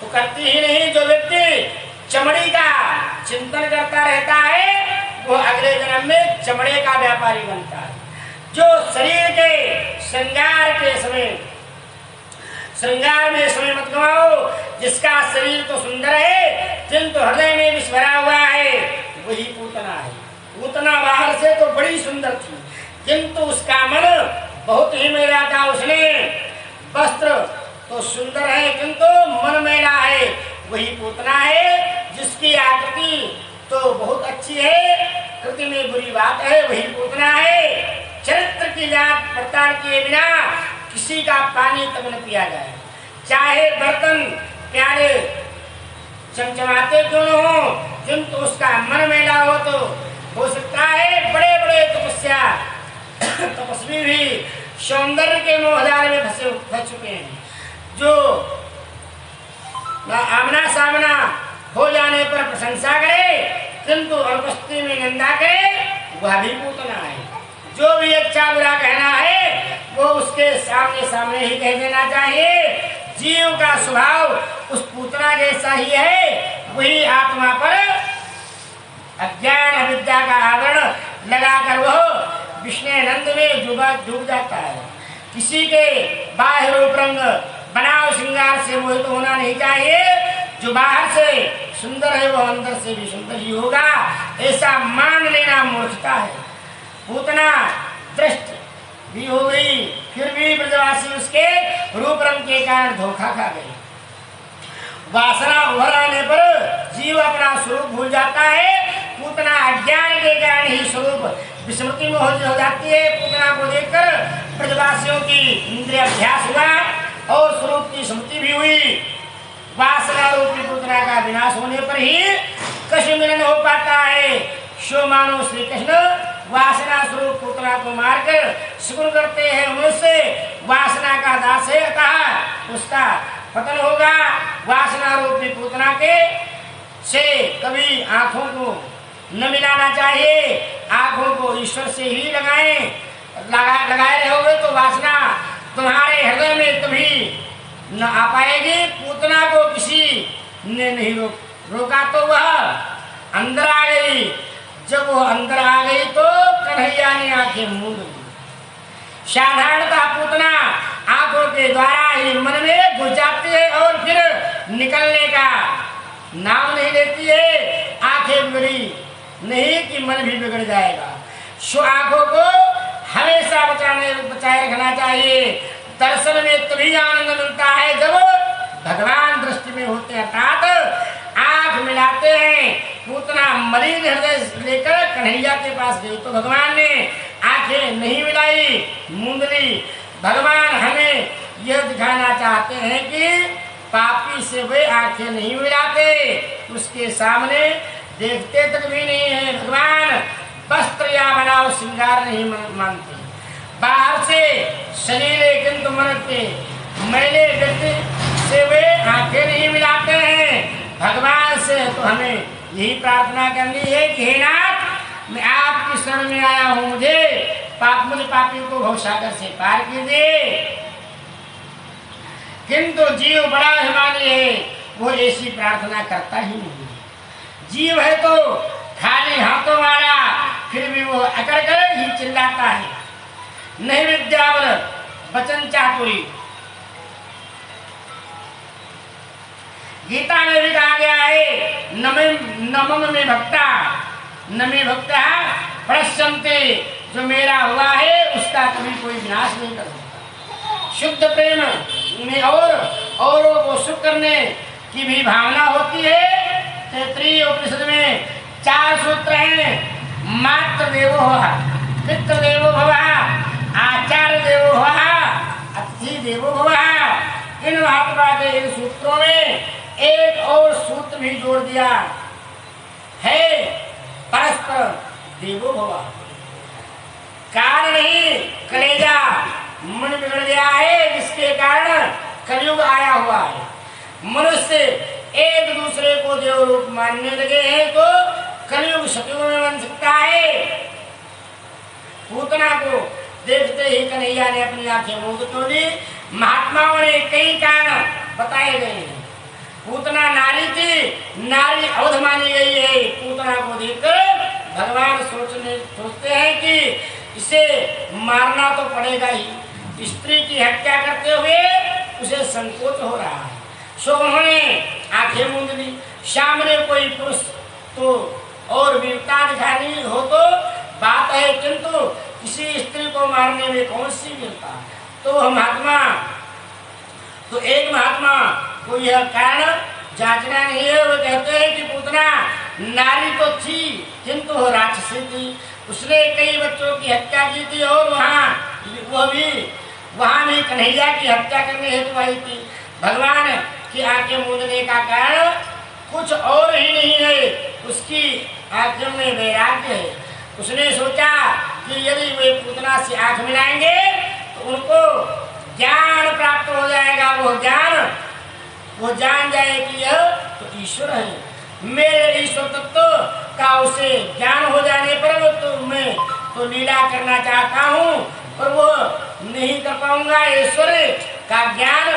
करती ही नहीं। जो व्यक्ति चमड़ी का चिंतन करता रहता है वो अगले जन्म में चमड़े का व्यापारी बनता है। जो शरीर के श्रृंगार में समय मत गवाओ। जिसका शरीर तो सुंदर है किंतु हृदय में विष भरा हुआ है, वही पूतना है। पूतना बाहर से तो बड़ी सुंदर थी, किंतु उसका मन बहुत ही मैला था। उसने वस्त्र तो सुंदर है किंतु मन मैला है, वही पूतना है। जिसकी आकृति तो बहुत अच्छी है, कृति में बुरी बात है, वही पूतना है। चरित्र की जांच पड़ताल किए बिना किसी का पानी तक न पिया जाए, चाहे बर्तन प्यारे चमचमाते क्यों न हो, किंतु उसका मन मैला हो सकता है बड़े बड़े तपस्वी भी सौंदर्य के मोहजाल में फंस चुके हैं। जो आमना सामना हो जाने पर प्रशंसा करे किंतु अनुपस्थिति में निंदा करे, वह भी पूतना है। जो भी अच्छा बुरा कहना है वो उसके सामने ही कह देना चाहिए। जीव का स्वभाव उस पूतना जैसा ही है। वही आत्मा पर अज्ञान अविद्या का आवरण लगाकर वह विष्णुनंद में डूब जाता है। किसी के बाह्य रूप रंग बनाव श्रृंगार से मोहित होना नहीं चाहिए। जो बाहर से सुंदर है वो अंदर से भी सुंदर ही होगा, ऐसा मान लेना मूर्खता है। पूतना दृष्ट भी हो गई, फिर भी ब्रजवासी उसके रूप रंग के कारण धोखा खा गए। वासना उभर आने पर जीव अपना स्वरूप भूल जाता है। पूतना अज्ञान के कारण ही स्वरूप विस्मृति में हो जाती है। पूतना को देखकर ब्रजवासियों की इंद्रिय अभ्यास हुआ और स्वरूप की स्मृति भी हुई। वासना रूपी पूतना का विनाश होने पर ही कृष्ण मिलन हो पाता है। शो मानो श्री कृष्ण वासना स्वरूप पूतना को मारकर सुगुण करते हैं। मनुष्य वासना का दास है, अतः उसका पतन होगा। वासना रूपी पूतना के से कभी आंखों को न मिलाना चाहिए। आंखों को ईश्वर से ही लगाए रहोगे तो वासना तुम्हारे हृदय में कभी न आ पाएगी। पूतना को किसी ने नहीं रोका तो वह अंदर आ गई। जब वो अंदर आ गई तो कन्हैया ने आंखें मूंद ली। साधारणतः पूतना आंखों के द्वारा ही मन में घुस जाती है और फिर निकलने का नाम नहीं लेती है। आंखें बिगड़ी नहीं कि मन भी बिगड़ जाएगा। सो आंखों को हमेशा बचाए रखना चाहिए। दर्शन में तभी आनंद मिलता है जब भगवान दृष्टि में होते हैं, अर्थात आंख मिलाते हैं। पूतना मलिन हृदय लेकर कन्हैया के पास गई तो भगवान ने आंखें नहीं मिलाई, मूंद ली। भगवान हमें यह दिखाना चाहते हैं कि पापी से वे आंखें नहीं मिलाते, उसके सामने देखते तक भी नहीं है। भगवान वस्त्र या बनाव श्रृंगार नहीं मानते। बाहर से शरीर किंतु मन के मैले व्यक्ति से वे आंखें नहीं मिलाते हैं। भगवान से तो हमें यही प्रार्थना करनी है कि हे नाथ, मैं आपकी शरण में आया हूँ, मुझे पापी को भवसागर से पार कीजिए। किंतु जीव बड़ा अभिमानी है, वो ऐसी प्रार्थना करता ही नहीं। जीव है तो खाली हाथों वाला, फिर भी वो अकड़ कर ही चिल्लाता है। नहीं विद्यावर वचन चातुरी, गीता में भी कहा गया है नमम में भक्ता नमे भक्ता प्रश्यन्ते, जो मेरा हुआ है उसका कभी कोई विनाश नहीं कर सकता। शुद्ध प्रेम में औरों को सुख करने की भी भावना होती है। तैत्तिरीय उपनिषद में 4 सूत्र हैं। मातृ देवो भव, पितृ देवो भव, आचार्य देवो भव, अतिथि देवो भव। इन महात्मा के इन सूत्रों में एक और सूत्र भी जोड़ दिया है, परस्पर देवो भव। कारण ही कलेजा मन बिगड़ गया है, जिसके कारण कलयुग आया हुआ है। मनुष्य एक दूसरे को देव रूप मानने लगे हैं तो कलयुग सतयुग में बन सकता है। पूतना को देखते ही कन्हैया ने अपनी आंखें मूंद तो दी। महात्माओं ने कई कारण बताए गए हैं। पूतना नारी थी, नारी अवध मानी गई है। पूतना को देखकर भगवान सोचते हैं कि इसे मारना तो पड़ेगा ही। स्त्री की हत्या करते हुए उसे संकोच हो रहा है, सो उन्होंने आंखें मूंद ली। सामने कोई पुरुष तो और वीरता दिखानी हो तो बात है, किंतु किसी स्त्री को मारने में कौन सी वीरता। तो महात्मा तो एक महात्मा को यह कारण जांचना नहीं है। वो कहते हैं कि पूतना नारी तो थी किंतु वो राक्षसी थी। उसने कई बच्चों की हत्या की थी और वहाँ भी कन्हैया की हत्या करने हेतु आई थी। भगवान की आंखें मूंदने का कारण कुछ और ही नहीं है, उसकी आंखों में वैराग्य है। उसने सोचा कि यदि वे पूतना से आंख मिलाएंगे तो उनको ज्ञान प्राप्त हो जाएगा। वो जान जाए कि यह तो ईश्वर है। मेरे ईश्वर तत्व का उसे ज्ञान हो जाने पर तो मैं तो लीला करना चाहता हूँ, पर वो नहीं कर पाऊंगा। ईश्वर का ज्ञान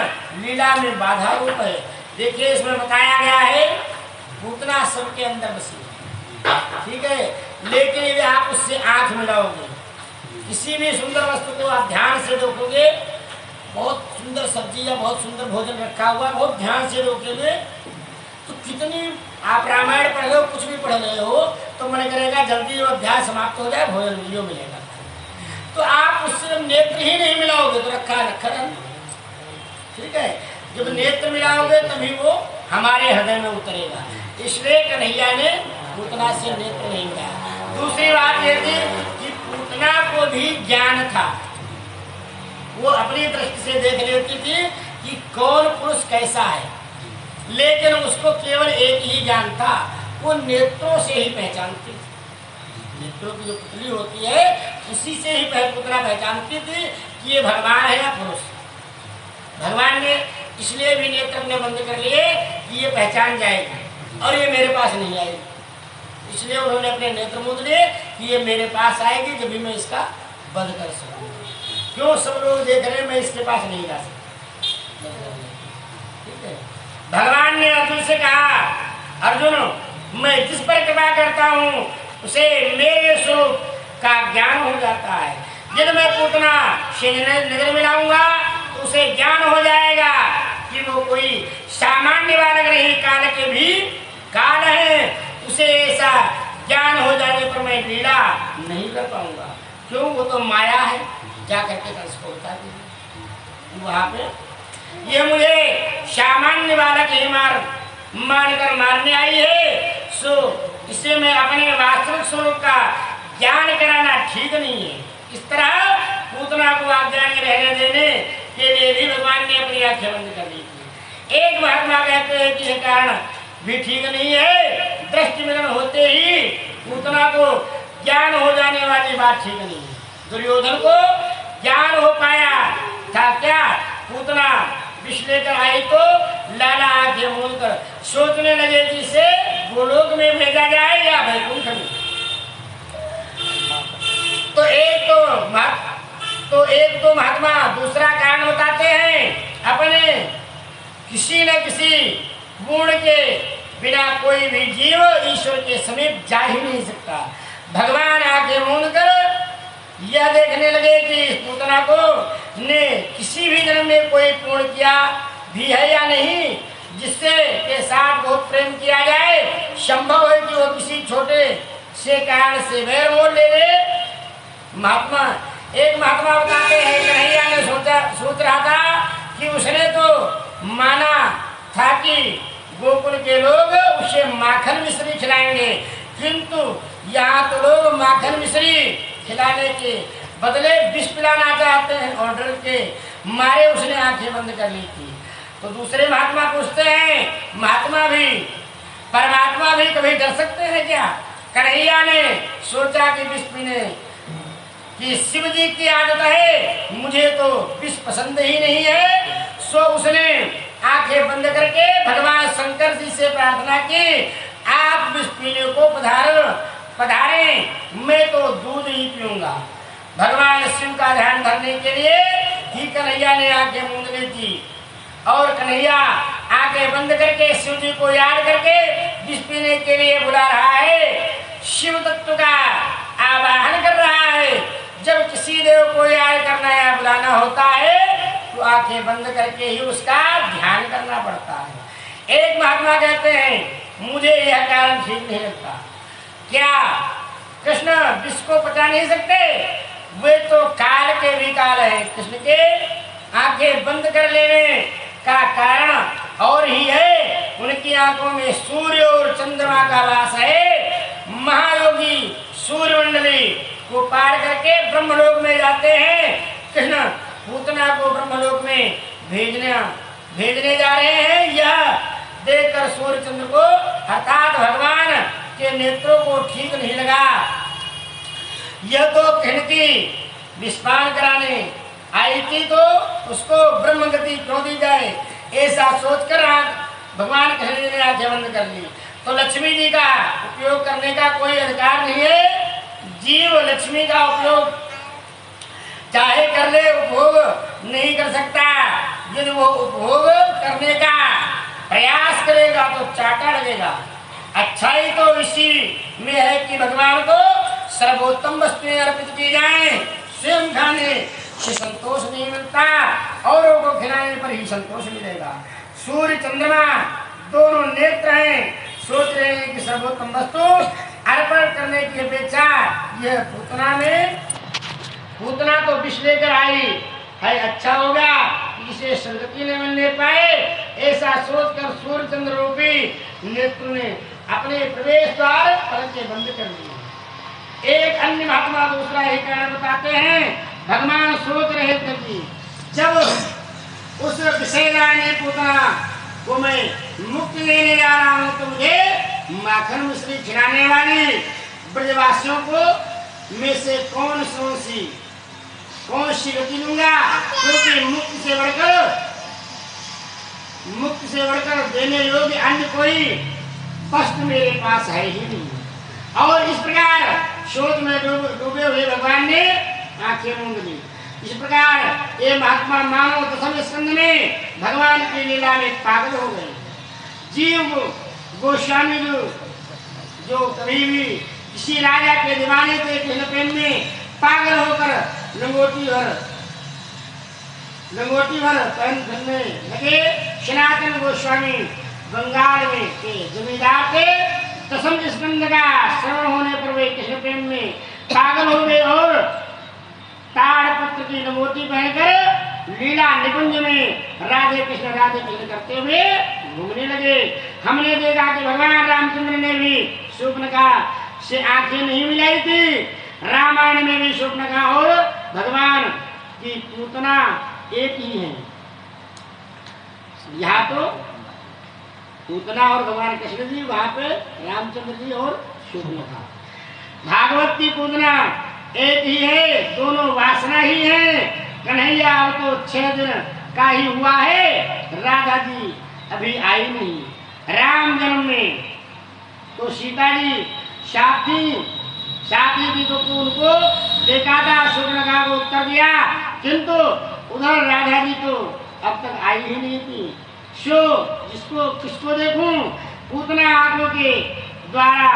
लीला में बाधा रूप है। देखिए इसमें बताया गया है पूतना सबके अंदर बसी, ठीक है, लेकिन यदि आप उससे आंख मिलाओगे, किसी भी सुंदर वस्तु को आप ध्यान से देखोगे, बहुत सुंदर सब्जी या बहुत सुंदर भोजन रखा हुआ, बहुत ध्यान से देखोगे, तो कितनी आप रामायण पढ़ रहे हो, कुछ भी पढ़ रहे हो, तो मन करेगा जल्दी वो अध्याय समाप्त हो जाए, भोजन वीडियो मिलेगा। तो आप उससे नेत्र ही नहीं मिलाओगे तो रखा रहा, ठीक है। जब नेत्र मिलाओगे तभी वो हमारे हृदय में उतरेगा। इसलिए कन्हैया ने पूतना से नेत्र नहीं मिलाया। दूसरी बात ये थी कि पूतना को भी ज्ञान था, वो अपनी दृष्टि से देख लेती थी कि कौन पुरुष कैसा है, लेकिन उसको केवल एक ही ज्ञान था, वो नेत्रों से ही पहचानती थी। नेत्रों की जो पुतली होती है उसी से ही पूतना पहचानती थी कि ये भगवान है या पुरुष। भगवान ने इसलिए भी नेत्र अपने बंद कर लिए कि ये पहचान जाएगी और ये मेरे पास नहीं आएगी। इसलिए उन्होंने अपने नेत्र मूंद लिए कि ये मेरे पास आएगी जब भी मैं इसका वध कर सकूँ। क्यों सब लोग देख रहे हैं, मैं इसके पास नहीं जा सकता, ठीक है। भगवान ने अर्जुन से कहा, अर्जुन मैं जिस पर कृपा करता हूँ उसे मेरे स्वरूप का ज्ञान हो जाता है। यदि मैं पूतना से नजर मिलाऊंगा तो उसे ज्ञान हो जाएगा कि वो कोई सामान्य बालक नहीं, काल के भी काल है। उसे ऐसा ज्ञान हो जाने पर मैं लीला नहीं कर पाऊंगा। क्यों, वो तो माया है। जा करके कंस को बता दीजिए वहां पे, ये मुझे सामान्य बालक ही मानकर मारने आई है, सो इसे मैं अपने वास्तविक स्वरूप का ज्ञान कराना ठीक नहीं है। इस तरह पूतना को अज्ञान में रहने देने के लिए भी भगवान ने अपनी आंखें बंद कर दी थी। एक महात्मा कहते हैं कि यह कारण भी ठीक नहीं है, दृष्टि मिलन होते ही पूतना को ज्ञान हो जाने वाली बात ठीक नहीं है। दुर्योधन को ज्ञान हो पाया था क्या, पूतना विष लेकर आई तो लाला आंखें मूंद कर सोचने लगे कि इसे गोलोक में भेजा जाए या वैकुंठ में। तो एक तो महात्मा दूसरा कारण बताते हैं अपने किसी न किसी गुण के बिना कोई भी जीव ईश्वर के समीप जा ही नहीं सकता। भगवान आके मूंद कर यह देखने लगे कि इस पूतना को ने किसी भी जन्म में कोई पुण्य किया भी है या नहीं, जिससे के साथ बहुत प्रेम किया जाए। संभव है कि वो किसी छोटे से कारण से वैर मोल ले ले। एक महात्मा बताते हैं, कन्हैया ने सोच रहा था कि उसने तो माना था कि गोकुल के लोग उसे माखन मिश्री खिलाएंगे, किंतु यहाँ तो लोग माखन मिश्री खिलाने के बदले विष पिलाना चाहते हैं और डर के मारे उसने आंखें बंद कर ली थी। तो दूसरे महात्मा पूछते हैं, महात्मा भी परमात्मा भी कभी डर सकते हैं क्या? कन्हैया ने सोचा कि विष पीने कि शिव जी की आदत है, मुझे तो विष पसंद ही नहीं है। सो उसने आंखें बंद करके भगवान शंकर जी से प्रार्थना की, आप विष पीने को पधारें, मैं तो दूध ही पीऊंगा। भगवान शिव का ध्यान धरने के लिए ही कन्हैया ने आंखें मूंद ली थी और कन्हैया आंखें बंद करके शिव जी को याद करके विष पीने के लिए बुला रहा है, शिव तत्व का आवाहन कर रहा है। जब किसी देव को याद करना या बुलाना होता है तो आंखें बंद करके ही उसका ध्यान करना पड़ता है। एक महात्मा कहते हैं, मुझे यह कारण ठीक नहीं लगता, क्या कृष्ण विष को पचा नहीं सकते? वे तो काल के भी काल है। कृष्ण के आंखें बंद कर लेने का कारण और ही है, उनकी आंखों में सूर्य और चंद्रमा का वास है। महायोगी सूर्य मंडली को पार करके ब्रह्मलोक में जाते हैं। कृष्ण पूतना को ब्रह्मलोक में भेजने जा रहे हैं। यह देखकर सूर्य चंद्र को अर्थात भगवान के नेत्रों को ठीक नहीं लगा। यह तो कृष्ण की विस्पान कराने आई थी, तो उसको ब्रह्म गति क्यों दी जाए, ऐसा सोचकर भगवान कृष्ण ने आंखें बंद कर ली। तो लक्ष्मी जी का उपयोग करने का कोई अधिकार नहीं है। जीव लक्ष्मी का उपयोग चाहे कर ले, उपभोग नहीं कर सकता। यदि वो उपभोग करने का प्रयास करेगा तो चाटा लगेगा। अच्छाई तो इसी में है कि भगवान को सर्वोत्तम वस्तुएं अर्पित की जाए। स्वयं खाने से संतोष नहीं मिलता, औरों को खिलाने पर ही संतोष मिलेगा। सूर्य चंद्रमा दोनों नेत्र हैं, सोच रहे हैं कि सर्वोत्तम वस्तु अर्पण करने की अपेक्षा यह पूतना तो विष लेकर आई है, अच्छा होगा इसे संगति न मिलने पाए। ऐसा सोचकर सूर्य चंद्र रूपी नेत्र ने अपने प्रवेश द्वार पलकें बंद कर दिए। एक अन्य महात्मा दूसरा ही कारण बताते हैं, भगवान सोच रहे थे कि जब उस विषयरानी पूतना को मैं मुक्ति देने जा रहा हूं तो मुझे माखन मिश्री खिलाने वाली ब्रजवासियों को में से कौन सी गति लूंगा, क्योंकि मुक्ति से बढ़कर देने योग्य अन्य कोई वस्तु मेरे पास है ही नहीं। और इस प्रकार शोध में डूबे हुए भगवान ने आंखें मूंद ली। इस प्रकार ये महात्मा मानव दशम स्कंद में भगवान की लीला में पागल हो गए। जीव गोस्वामी जो कभी भी किसी राजा के दीवाने थे, कृष्ण प्रेम में पागल होकर लंगोटी भर पहन करने लगे। सनातन गोस्वामी बंगाल में के जमींदार थे। दशम स्कंद का श्रवण होने पर वे कृष्ण प्रेम में पागल हो गए और ताड़पत्र की लंगोटी पहनकर लीला निकुंज में राधे कृष्ण करते हुए घूमने लगे। हमने देखा कि भगवान रामचंद्र ने भी शूर्पणखा से आंखें नहीं मिलाई थी। रामायण में भी शूर्पणखा और भगवान की पूतना एक ही है। यहाँ तो पूतना और भगवान कृष्ण जी, वहां पे रामचंद्र जी और शूर्पणखा। भागवत की पूतना एक ही है, दोनों वासना ही है। कन्हैया अब तो 6 दिन का ही हुआ है, राधा जी अभी आई नहीं। राम जन्म में तो सीता जी साथी थी तो उनको देखा था, शूर्पणखा को उत्तर दिया, किंतु उधर राधा जी तो अब तक आई ही नहीं थी। सो जिसको किसको देखूं, पूतना आंखों के द्वारा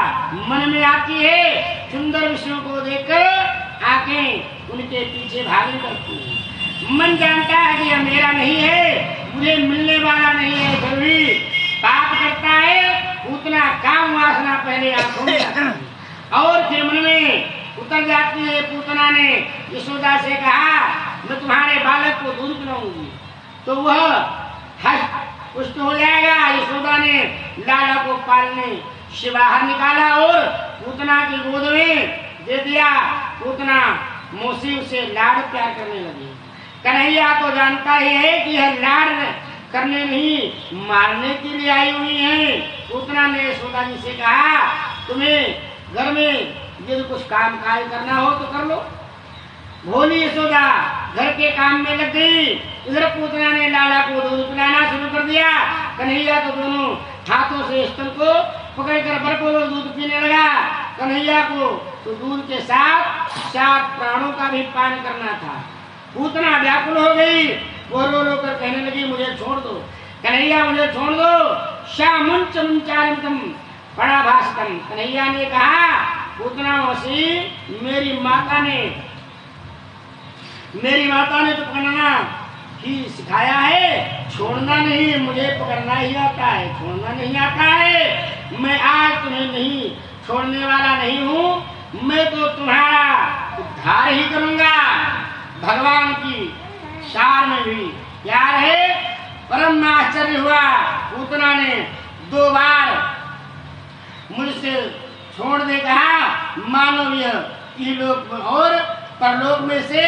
मन में आती है, सुंदर विषयों को देखकर आंखें उनके पीछे भागी करती है। मन जानता है कि यह मेरा नहीं है, मुझे मिलने वाला नहीं है, फिर भी पाप करता है। पूतना काम वासना पहले आंखों में आती है और फिर मन में उतर जाती है। पूतना ने यशोदा से कहा, मैं तुम्हारे बालक को दूध पिलाऊंगी, तो वह पुष्ट हो जाएगा। यशोदा ने लाला को पालने से बाहर निकाला और पूतना की गोद में दे दिया। पूतना मौसी उसे लाड़ प्यार करने लगी। कन्हैया तो जानता ही है कि यह लाड़ करने नहीं मारने के लिए आई हुई है। पूतना ने यशोदा जी से कहा, तुम्हें घर में यदि कुछ काम काज करना हो तो कर लो। भोली यशोदा घर के काम में लग गई। इधर पूतना ने लाला को दूध पिलाना शुरू कर दिया। कन्हैया तो दोनों हाथों से स्तन को पकड़कर भरपूर दूध पीने लगा। कन्हैया को तो दूध के साथ 7 प्राणों का भी पान करना था। पूतना व्याकुल हो गई, वो रो रो कर कहने लगी, मुझे छोड़ दो कन्हैया, मुझे छोड़ दो। श्यामुंच मुंचारितम बड़ा भास्करम। कन्हैया ने कहा, पूतना मौसी, मेरी माता ने तो पकड़ना ही सिखाया है, छोड़ना नहीं। मुझे पकड़ना ही आता है, छोड़ना नहीं आता है। मैं आज तुम्हें नहीं छोड़ने वाला नहीं हूँ, मैं तो तुम्हारा उद्धार ही करूंगा। भगवान की सार में भी प्यार है। परम आश्चर्य हुआ, पूतना ने 2 बार मुझसे छोड़ दे कहा, मानो यह इहलोक और परलोक में से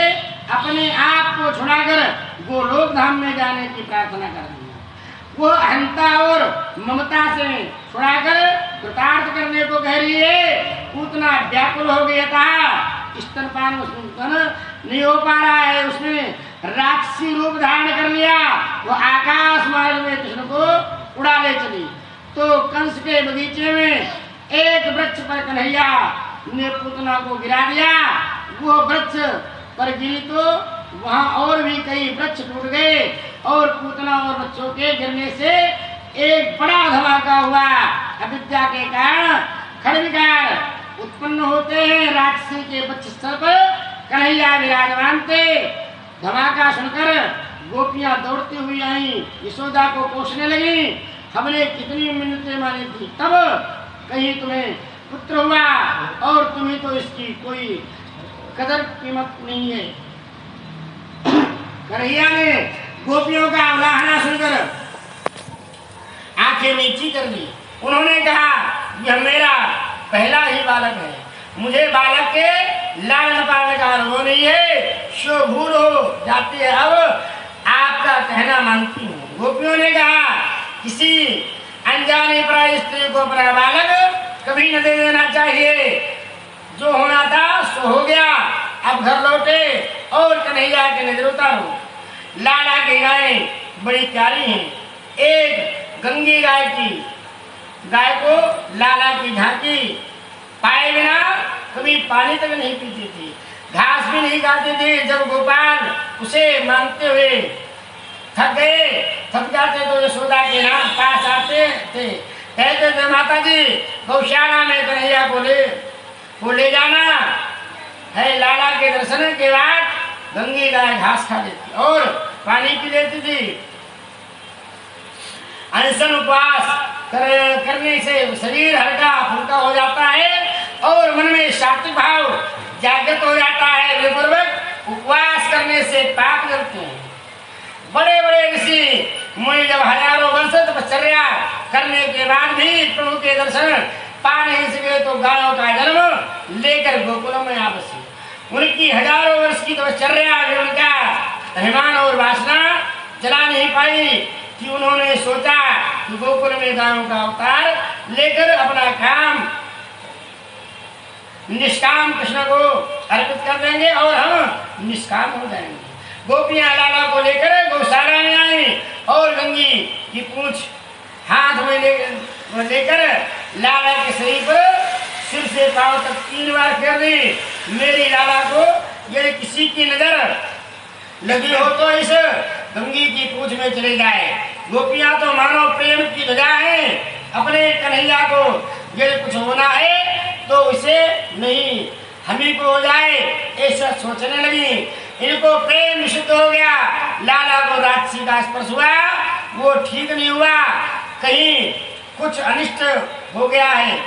अपने आप को छुड़ाकर गोलोक धाम में जाने की प्रार्थना कर दी। वो अहंता और ममता से छुड़ाकर कृतार्थ करने को कह रही है। पूतना व्याकुल हो गया था, स्तनपान नहीं हो पा रहा है। उसने राक्षसी रूप धारण कर लिया। वो आकाश मार्ग में कृष्ण को उड़ा ले चली। तो कंस के बगीचे में एक वृक्ष पर कन्हैया ने पूतना को गिरा दिया। वो वृक्ष पर गिरी तो वहां और भी कई वृक्ष टूट गए और पूतना और वृक्षों के गिरने से एक बड़ा धमाका हुआ। अविद्या के कारण खड़विकार उत्पन्न होते हैं। राक्षसी के वृक्ष स्तर पर कन्हैया विराजमान थे। धमाका सुनकर गोपियां दौड़ती हुई आई, यशोदा को कोसने लगी। हमने कितनी मिन्नतें मानी थी, तब कहीं तुम्हें पुत्र हुआ और तुम्हें तो इसकी कोई कदर कीमत नहीं है। कन्हैया ने गोपियों का उलाहना सुनकर आंखें नीची कर ली। उन्होंने कहा, यह मेरा पहला ही बालक है, मुझे बालक के लालन पालन का अनुभव नहीं है। सो भूल हो जाती है, अब आपका कहना मानती हूँ। गोपियों ने कहा, किसी अनजानी पराई स्त्री को अपना बालक कभी न दे देना चाहिए। जो होना था सो हो गया, अब घर लौटे और कन्हैया की नजर उतारो। लाला की गायें बड़ी प्यारी हैं। एक गंगी गाय को लाला की झांकी पाए बिना कभी पानी तक नहीं पीती थी, घास भी नहीं खाती थी। जब गोपाल उसे मानते हुए थक जाते तो यशोदा के नाम पास आते थे, कहते थे, माता जी गौशाला में कन्हैया को ले जाना है। लाला के दर्शन के बाद गंगी गाय घास खा लेती और पानी पी लेती थी। अनशन उपवास करने से शरीर हल्का फुल्का हो जाता है और मन में सात्विक भाव जागृत हो जाता है। विपूर्वक उपवास करने से पाप जलते हैं। बड़े बड़े ऋषि मुनि जब हजारों वर्ष तपश्चर्या करने के बाद भी प्रभु के दर्शन पा नहीं सके तो गायों का जन्म लेकर गोकुलों में आपस उनकी हजारों वर्ष की तपश्चर्या उनका अभिमान और वासना चला नहीं पाई कि उन्होंने सोचा कि गोकुल में गायों का अवतार लेकर अपना काम निष्काम कृष्ण को अर्पित कर देंगे और हम निष्काम हो जाएंगे। गोपियां लाला को लेकर गौशाला में आई और गंगी की पूंछ हाथ में लेकर लाला के शरीर पर सिर से पांव तक 3 बार फेर दी। मेरी लाला को यदि किसी की नजर लगी हो तो इस गंगी की पूंछ में चले जाए। गोपियां तो मानो प्रेम की ध्वजा है, अपने कन्हैया को यदि कुछ होना है तो उसे नहीं हमी को हो जाए ऐसा सोचने लगी। इनको प्रेम निषिद्ध हो गया, लाला को राक्षसी का स्पर्श हुआ, वो ठीक नहीं हुआ, कहीं कुछ अनिष्ट हो गया है।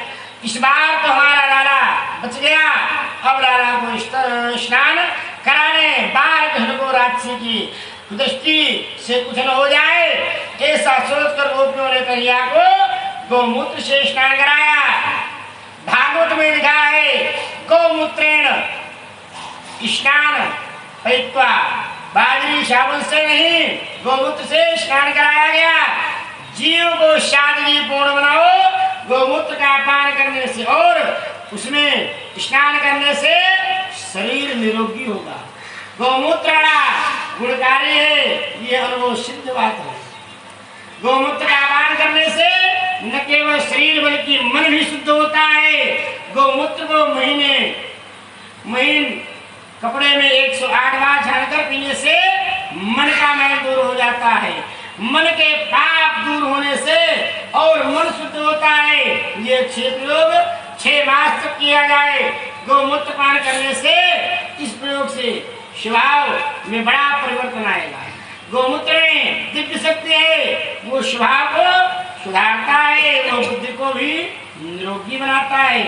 इस बार तो हमारा लाला बच गया, अब लाला को स्नान कराने बाल कृष्ण को राक्षसी की दृष्टि से कुछ न हो जाए, ऐसा सोचकर गोपियों ने कन्हैया को गौमूत्र से स्नान कराया। भागवत में लिखा है गौमूत्रेण स्नान पयित्वा, बाजरी साबुन से नहीं गौमूत्र से स्नान कराया गया। जीव को शादी पूर्ण बनाओ गौमूत्र का पान करने से, और उसमें स्नान करने से शरीर निरोगी होगा। गौमूत्र गुणकारी है, ये अनुभव सिद्ध बात है। गौमूत्र का पान करने से न केवल शरीर बल्कि मन भी शुद्ध होता है। गौमूत्र को महीन कपड़े में 108 बार छानकर पीने से मन का मैल दूर हो जाता है, मन के पाप दूर होने से और मन शुद्ध होता है। ये 6 प्रयोग 6 मास तक किया जाए। गौमूत्र पान करने से इस प्रयोग से स्वभाव में बड़ा परिवर्तन आएगा। गौमूत्र में दिव्य शक्ति है, वो स्वभाव को सुधारता है, वो बुद्धि को भी निरोगी बनाता है।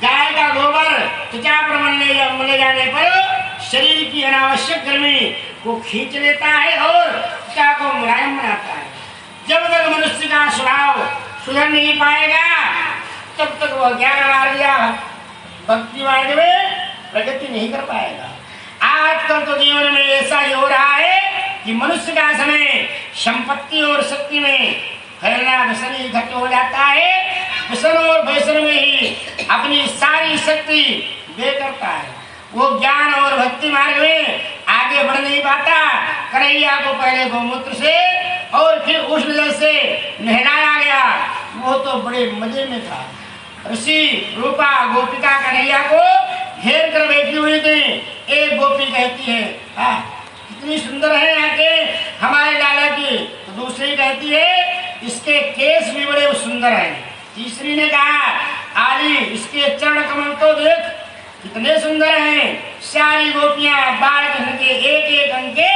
गाय का गोबर त्वचा पर मलने जाने पर शरीर की अनावश्यक गर्मी को खींच लेता है और त्वचा को मुलायम बनाता है। जब तक मनुष्य का स्वभाव सुधर नहीं पाएगा तब तक वह ज्ञान मार्ग या भक्ति मार्ग में प्रगति नहीं कर पाएगा। आजकल तो जीवन में ऐसा ही हो रहा है कि मनुष्य का समय संपत्ति और शक्ति में फैलना व्यसन ही घट हो जाता है। व्यसन और व्यसन में ही अपनी सारी शक्ति व्यय करता है। वो ज्ञान और भक्ति मार्ग में आगे बढ़ नहीं पाता। कन्हैया को पहले गौमूत्र से और फिर उष्ण जल से नहलाया गया, वो तो बड़े मजे में था। ऋषि रूपा गोपिका कन्हैया को घेर कर बैठी हुई थी। एक गोपी कहती है कितनी सुंदर है आके हमारे लाला की, तो दूसरी कहती है इसके केस भी बड़े सुंदर हैं। तीसरी ने कहा आली इसके चरण कमल तो देख कितने सुंदर हैं। सारी गोपियां बाल कृष्ण के एक एक अंग के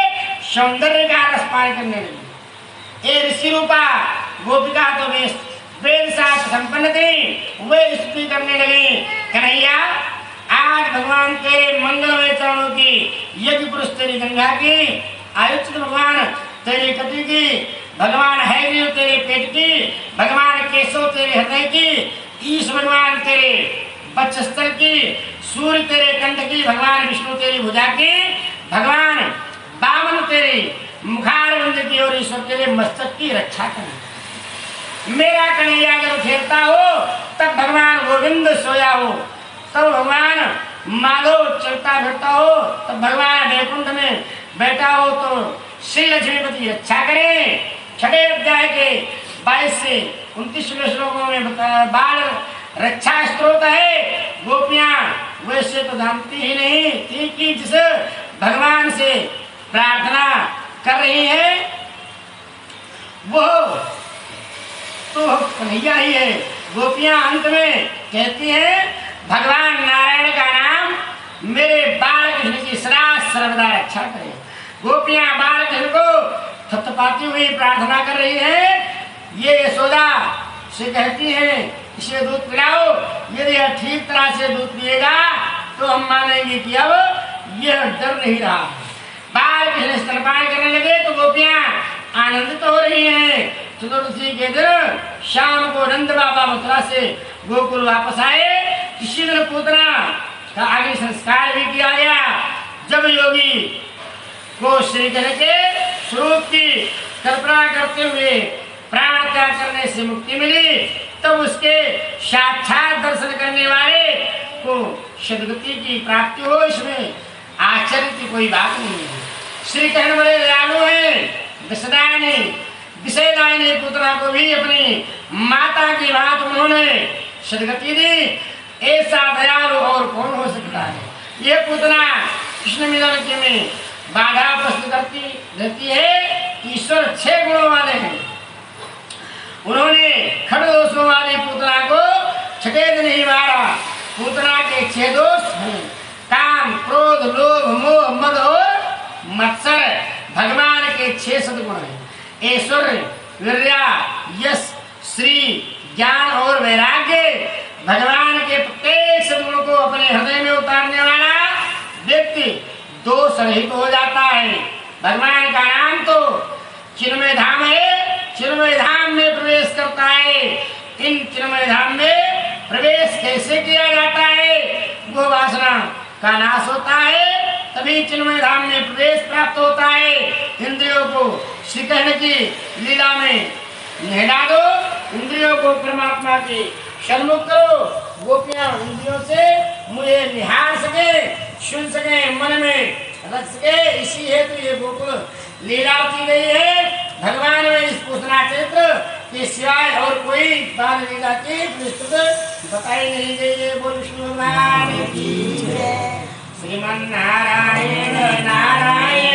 सौंदर्य का रसपान करने लगी। ये ऋषि रूपा गोपिका तो वेद शास्त्र संपन्न थी, वे स्तुति करने लगी कन्हैया आज भगवान तेरे मंगलमय चरणों की, यज्ञ पुरुष तेरी गंगा की, आयुक्त भगवान तेरी कटी की, भगवान हैग्रीव तेरे पेट की, भगवान केशव तेरे हृदय की, ईश भगवान तेरे वक्षस्थल की, सूर्य तेरे कंठ की, भगवान विष्णु तेरी भुजा की, भगवान वामन तेरे मुखारविंद की और ईश्वर तेरे मस्तक की रक्षा करे। मेरा कन्हैया जब खेलता हो तब भगवान गोविंद सोया हो, तब भगवान माधव चलता फिरता हो, तब भगवान वैकुंठ में बैठा हो, तो श्री लक्ष्मीपति रक्षा करे। 6 अध्याय के 22 से 29 श्लोकों में बाल रक्षा स्त्रोत है। गोपियां वैसे तो जानती ही नहीं थी कि जिस भगवान से प्रार्थना कर रही है वो तो कन्हैया ही है। गोपियां अंत में कहती हैं भगवान नारायण का नाम मेरे बाल कृष्ण की सदा सर्वदा रक्षा करे। गोपियां बाल कृष्ण को थपथपाती हुई प्रार्थना कर रही है। ये यशोदा से कहती है इसे दूध पिलाओ, यदि यह ठीक तरह से दूध पिएगा तो हम मानेंगे कि अब यह डर नहीं रहा। बाल कृष्ण स्तनपान करने लगे तो गोपियां आनंदित हो रही हैं। चतुर्दशी के दिन शाम को नंद बाबा मथुरा से गोकुल वापस आए। इसी दिन पूतना का आगे संस्कार भी किया गया। जब योगी को श्री कृष्ण के स्वरूप की कल्पना करते हुए प्राण त्याग करने से मुक्ति मिली, तब उसके साक्षात दर्शन करने वाले को सद्गति की प्राप्ति हो, इसमें आश्चर्य की कोई बात नहीं है। श्री कृष्ण बड़े दयालु हैं। विषयदायिनी पुत्रा को भी अपनी माता की बात उन्होंने सद्गति दी। ऐसा दयालु और कौन हो सकता है। ये पुतना कृष्ण मिलन के में बाधा प्रस्तुत करती रहती है। ईश्वर ईश्वर 6 गुणों वाले हैं। उन्होंने खड़दोषों वाली पूतना को 6 दिन ही मारा। पूतना के 6 दोष हैं, काम, क्रोध, लोभ, मोह, मद और मत्सर। भगवान के 6 सद्गुण हैं, ऐश्वर्य, वीर्या, यश, श्री, ज्ञान और वैराग्य। भगवान के प्रत्येक सद्गुण को अपने हृदय में उतारने वाला व्यक्ति दोष रहित हो जाता है। भगवान का नाम तो चिन्मय धाम है, चिन्मय धाम में प्रवेश करता है। इन चिन्मय धाम में प्रवेश कैसे किया जाता है? वो वासना का नाश होता है, तभी चिन्मय धाम में प्रवेश प्राप्त होता है। इंद्रियों को श्री कृष्ण की लीला में नहला दो, इंद्रियों को परमात्मा की सन्मुख करो। गोपियां इंद्रियों से मुझे निहार सके, सुन सके, मन में रख सके, इसी हेतु ये गोकुल लीला की गई है। भगवान में इस पूतना चरित्र के सिवाय और कोई बाल लीला की विस्तृत बताई नहीं गई है। बोल श्री भगवान की जय। श्रीमन नारायण नारायण